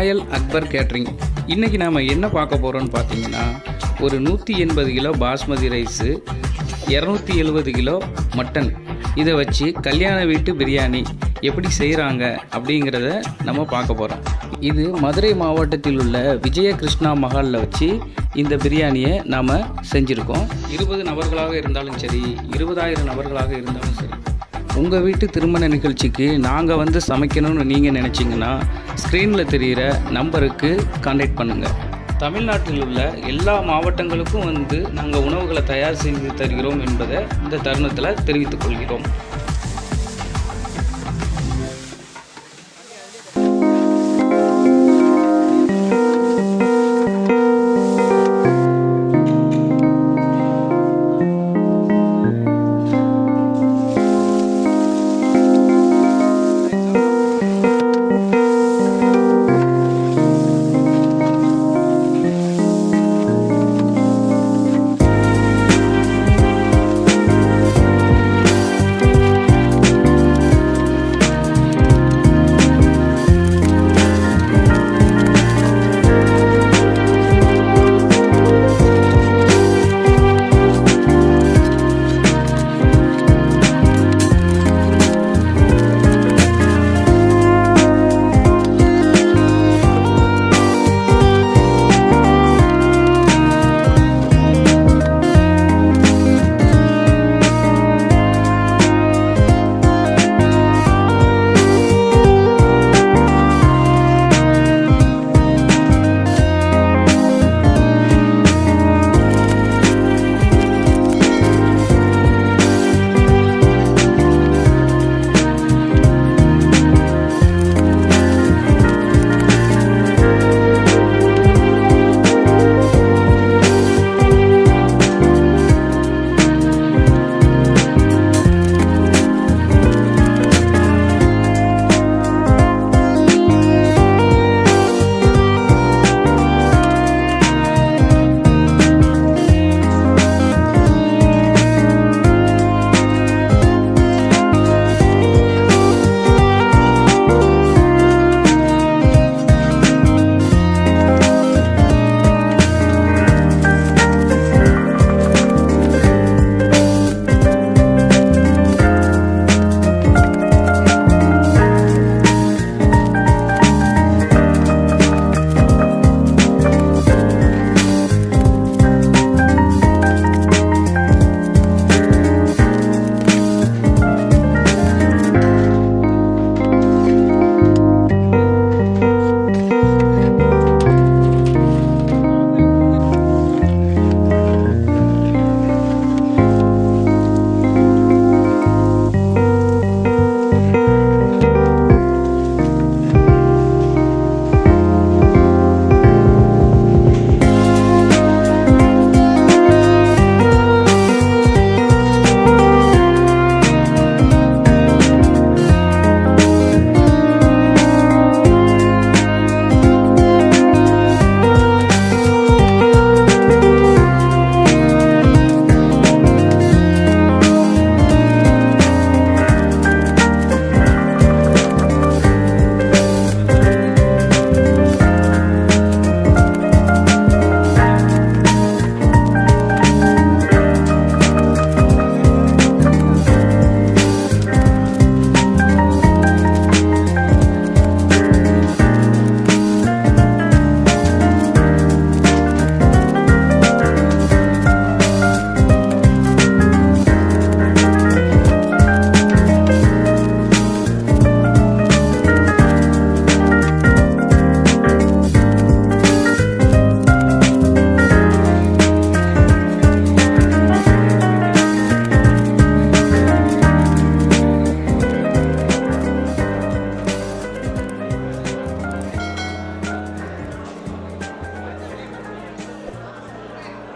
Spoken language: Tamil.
Royal Akbar catering. இன்றைக்கி நாம் என்ன பார்க்க போகிறோன்னு பார்த்தீங்கன்னா, ஒரு 180 kilo basmati rice, 270 kilo mutton, இதை வச்சு கல்யாண வீட்டு பிரியாணி எப்படி செய்கிறாங்க அப்படிங்கிறத நம்ம பார்க்க போகிறோம். இது மதுரை மாவட்டத்தில் உள்ள விஜய கிருஷ்ணா மஹாலில் வச்சு இந்த பிரியாணியை நாம் செஞ்சுருக்கோம். 20 நபர்களாக இருந்தாலும் சரி, 20,000 நபர்களாக இருந்தாலும் சரி, உங்கள் வீட்டு திருமண நிகழ்ச்சிக்கு நாங்கள் வந்து சமைக்கணும்னு நீங்கள் நினச்சிங்கன்னா ஸ்க்ரீனில் தெரிகிற நம்பருக்கு கான்டாக்ட் பண்ணுங்கள். தமிழ்நாட்டில் உள்ள எல்லா மாவட்டங்களுக்கும் வந்து நாங்கள் உணவுகளை தயார் செய்து தருகிறோம் என்பதை இந்த தருணத்தில் தெரிவித்துக் கொள்கிறோம்.